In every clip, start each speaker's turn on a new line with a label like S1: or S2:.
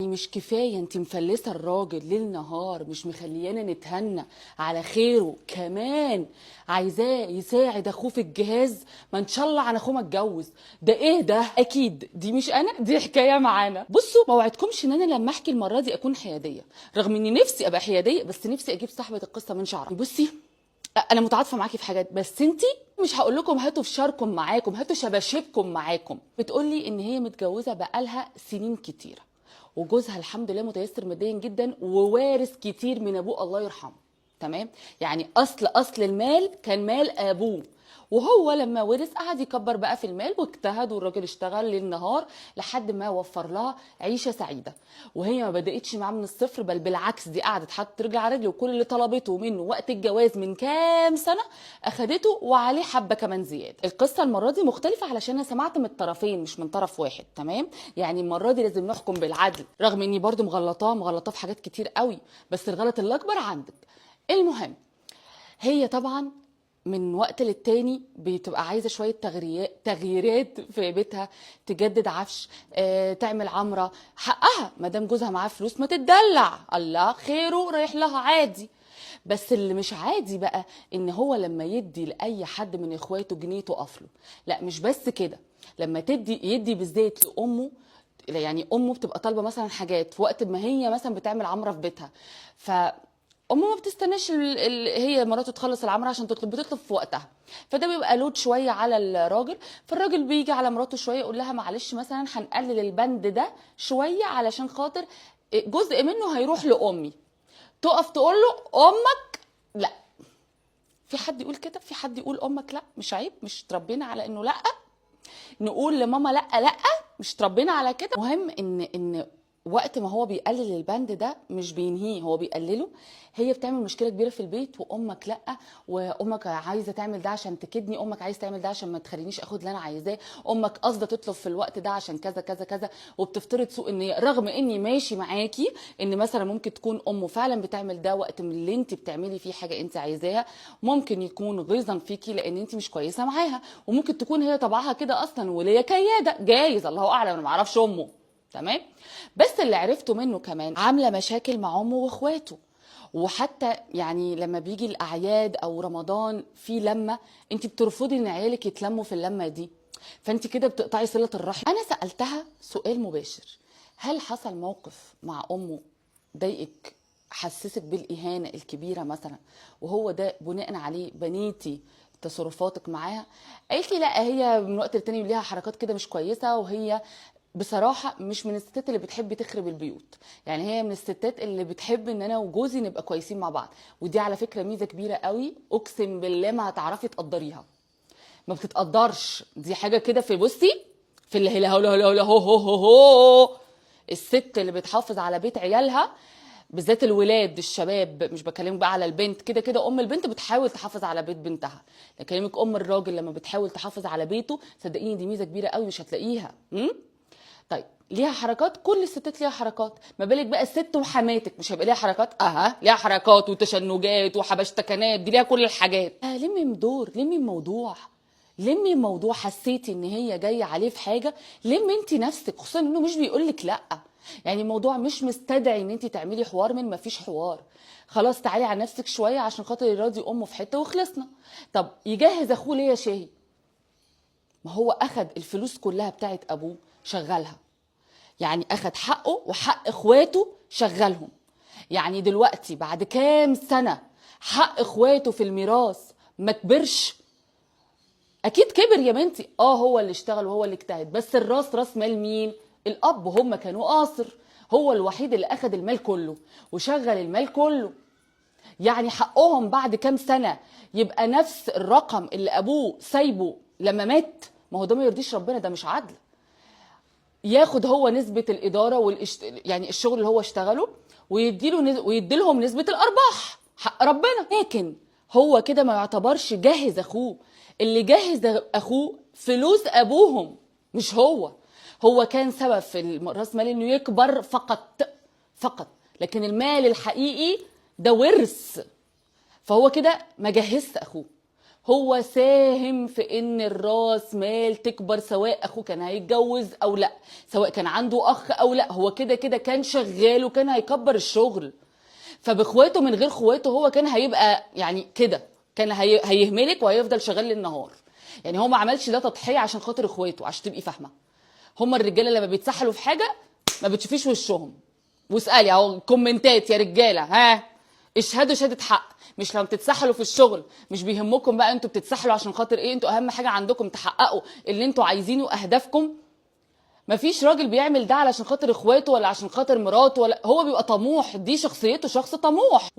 S1: مش كفاية انت مفلسة الراجل ليل نهار، مش مخليانا نتهنى على خيره، كمان عايزاه يساعد اخوه في الجهاز؟ ما ان شاء الله عن اخوه ما اتجوز. ده ايه ده؟ اكيد دي مش انا، دي حكاية معانا. بصوا، ما وعدكمش ان انا لما احكي المرة دي اكون حيادية، رغم اني نفسي ابقى حيادية، بس نفسي اجيب صاحبة القصة من شعرها. بصي، انا متعاطفه معاكي في حاجات، بس انتي مش هقول لكم هاتوا فشاركم معاكم، هاتوا شباشبكم معاكم. بتقولي ان هي متجوزه بقالها سنين كتيره، وجوزها الحمد لله متيسر ماديا جدا، ووارث كتير من ابوه الله يرحمه. تمام، يعني اصل المال كان مال ابوه، وهو لما ورث قعد يكبر بقى في المال واجتهد، والراجل اشتغل ليل نهار لحد ما وفر لها عيشه سعيده. وهي ما بداتش معاه من الصفر، بل بالعكس دي قعدت حتى ترجع على رجله، وكل اللي طلبته منه وقت الجواز من كام سنه اخدته، وعليه حبه كمان زياده. القصه المره دي مختلفه علشان انا سمعت من الطرفين مش من طرف واحد. تمام، يعني المره دي لازم نحكم بالعدل، رغم اني برضو مغلطاه في حاجات كتير قوي، بس الغلط الاكبر عندك. المهم، هي طبعا من وقت للتاني بتبقى عايزه شويه تغييرات في بيتها، تجدد عفش، تعمل عمره. حقها، ما دام جوزها معاه فلوس ما تتدلع، الله خيره رايح لها عادي. بس اللي مش عادي بقى ان هو لما يدي لاي حد من اخواته جنيه تقف له. لا مش بس كده، لما يدي بالذات لامه، يعني امه بتبقى طالبه مثلا حاجات في وقت ما هي مثلا بتعمل عمره في بيتها، ف امه ما بتستناش هي مراته تخلص العمره عشان بتطلب في وقتها. فده بيبقى لود شويه على الراجل، فالراجل بيجي على مراته شويه يقول لها معلش مثلا هنقلل البند ده شويه علشان خاطر جزء منه هيروح لامي. تقف تقول له امك لا. في حد يقول كده؟ في حد يقول امك لا؟ مش عيب؟ مش تربينا على انه لا؟ نقول لماما لا لا؟ مش تربينا على كده؟ مهم ان وقت ما هو بيقلل البند ده مش بينهيه، هو بيقلله. هي بتعمل مشكله كبيره في البيت، وامك لا، وامك عايزه تعمل ده عشان تكدني، امك عايزه تعمل ده عشان ما تخلينيش اخد اللي انا عايزاه، امك قاصده تطلب في الوقت ده عشان كذا كذا كذا. وبتفترض سوء النيه، رغم اني ماشي معاكي ان مثلا ممكن تكون امه فعلا بتعمل ده وقت من اللي انت بتعملي فيه حاجه انت عايزاها، ممكن يكون غيظا فيكي لان انت مش كويسه معاها، وممكن تكون هي طبعها كده اصلا وليا كياده، جايز الله اعلم، انا ما اعرفش امه. تمام، بس اللي عرفته منه كمان عامله مشاكل مع امه واخواته. وحتى يعني لما بيجي الاعياد او رمضان في لمه، انت بترفضي ان عيالك يتلموا في اللمه دي، فانت كده بتقطعي صله الرحم. انا سالتها سؤال مباشر: هل حصل موقف مع امه ضايقك، حسسك بالاهانه الكبيره مثلا، وهو ده بناء عليه بنيتي تصرفاتك معاها؟ قالت لي لا، هي من وقت للتاني ليها حركات كده مش كويسه، وهي بصراحة مش من الستات اللي بتحب تخرب البيوت، يعني هي من الستات اللي بتحب ان انا وجوزي نبقى كويسين مع بعض. ودي على فكرة ميزة كبيرة قوي، اقسم بالله ما هتعرفي تقدريها، ما بتتقدرش. دي حاجة كده في، بصي، في اللي هلا هلا هلا هو هو هو هو الست اللي بتحافظ على بيت عيالها، بالذات الولاد الشباب، مش بكلمك بقى على البنت، كده كده ام البنت بتحاول تحافظ على بيت بنتها، لكلمك ام الراجل لما بتحاول تحافظ على بيته، صدقيني دي ميزة كبيرة قوي مش هتلاقيها. طيب، ليها حركات، كل الستات ليها حركات، ما بالك بقى الست وحماتك مش هيبقى ليها حركات؟ ليها حركات وتشنجات وحبشتكنات، دي ليها كل الحاجات. لمي مدور، لمي الموضوع، لمي الموضوع. حسيتي ان هي جايه عليه في حاجه، لمي انت نفسك، خصوصا انه مش بيقولك لا، يعني الموضوع مش مستدعي ان انت تعملي حوار من ما فيش حوار. خلاص تعالي على نفسك شويه عشان خاطر يراضي امه في حته وخلصنا. طب يجهز اخوه ليه يا شاهي؟ ما هو اخد الفلوس كلها بتاعت ابوه شغلها، يعني اخد حقه وحق اخواته شغلهم. يعني دلوقتي بعد كام سنة حق اخواته في الميراث ما كبرش؟ اكيد كبر يا بنتي. هو اللي اشتغل وهو اللي اجتهد، بس راس مال مين؟ الاب. هم كانوا قاصر، هو الوحيد اللي اخد المال كله وشغل المال كله. يعني حقهم بعد كام سنة يبقى نفس الرقم اللي ابوه سايبه لما مات؟ ما هو ده ما يرضيش ربنا، ده مش عدل. ياخد هو نسبة الإدارة يعني الشغل اللي هو اشتغله، ويديلهم نسبة الأرباح، حق ربنا. لكن هو كده ما يعتبرش جهز أخوه. اللي جهز أخوه فلوس أبوهم، مش هو. هو كان سبب في رأس مال إنه يكبر فقط فقط، لكن المال الحقيقي ده ورث. فهو كده ما جهزت أخوه، هو ساهم في ان الراس مال تكبر، سواء اخوه كان هيتجوز او لا، سواء كان عنده اخ او لا، هو كده كده كان شغال وكان هيكبر الشغل. فباخواته من غير اخواته هو كان هيبقى يعني كده، كان هيهملك وهيفضل شغال للنهار. يعني هو ما عملش ده تضحيه عشان خاطر اخواته، عشان تبقي فاهمه. هما الرجاله لما بيتسحلوا في حاجه ما بتشوفيش وشهم. واسالي اهو كومنتات يا رجاله، ها اشهدوا شهاده حق. مش لما بتتسحلوا في الشغل مش بيهمكم بقى انتوا بتتسحلوا عشان خاطر ايه؟ انتوا اهم حاجه عندكم تحققوا اللي انتوا عايزينه، اهدافكم. مفيش راجل بيعمل ده علشان خاطر اخواته ولا عشان خاطر مراته، ولا هو بيبقى طموح، دي شخصيته، شخص طموح.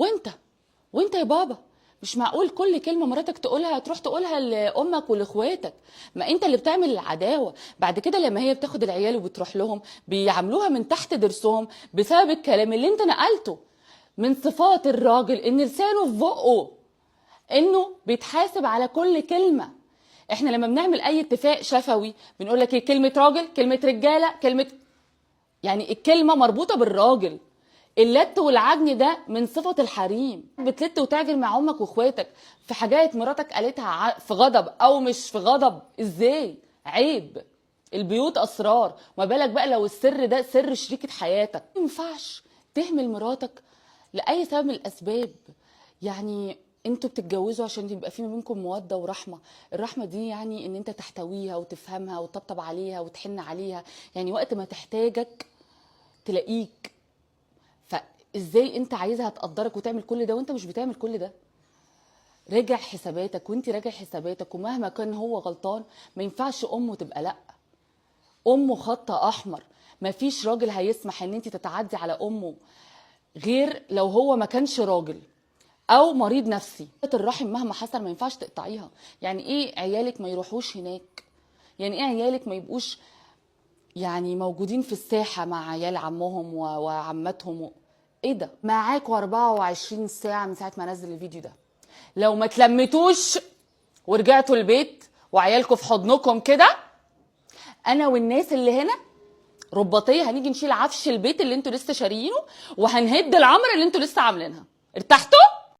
S1: وانت يا بابا مش معقول كل كلمه مراتك تقولها تروح تقولها لامك ولاخواتك. ما انت اللي بتعمل العداوه. بعد كده لما هي بتاخد العيال وبتروح لهم بيعاملوها من تحت ضرسهم بسبب الكلام اللي انت نقلته. من صفات الراجل ان لسانه في بقه، انه بيتحاسب على كل كلمه. احنا لما بنعمل اي اتفاق شفوي بنقول لك ايه؟ كلمه راجل، كلمه رجاله، كلمه، يعني الكلمه مربوطه بالراجل. اللت والعجن ده من صفة الحريم. بتلت وتعجن مع امك واخواتك في حاجات مراتك قالتها في غضب او مش في غضب، ازاي؟ عيب. البيوت اسرار، ما بالك بقى لو السر ده سر شريكة حياتك. ما ينفعش تهمل مراتك لاي سبب من الاسباب. يعني انتوا بتتجوزوا عشان يبقى في ما بينكم موده ورحمه. الرحمه دي يعني ان انت تحتويها وتفهمها وتطبطب عليها وتحن عليها، يعني وقت ما تحتاجك تلاقيك. فازاي انت عايزها تقدرك وتعمل كل ده وانت مش بتعمل كل ده؟ راجع حساباتك وانت راجع حساباتك. ومهما كان هو غلطان ما ينفعش امه تبقى لا، امه خط احمر. ما فيش راجل هيسمح ان انت تتعدي على امه غير لو هو ما كانش راجل او مريض نفسي. الرحم مهما حصل ما ينفعش تقطعيها. يعني ايه عيالك ما يروحوش هناك؟ يعني ايه عيالك ما يبقوش يعني موجودين في الساحه مع عيال عمهم وعماتهم ايه ده؟ معاكوا 24 ساعه من ساعه ما انزل الفيديو ده. لو ما تلمتوش ورجعتوا البيت وعيالكم في حضنكم كده، انا والناس اللي هنا رباطيه هنيجي نشيل عفش البيت اللي انتوا لسه شاريينه وهنهد العمر اللي انتوا لسه عاملينها. ارتحتوا؟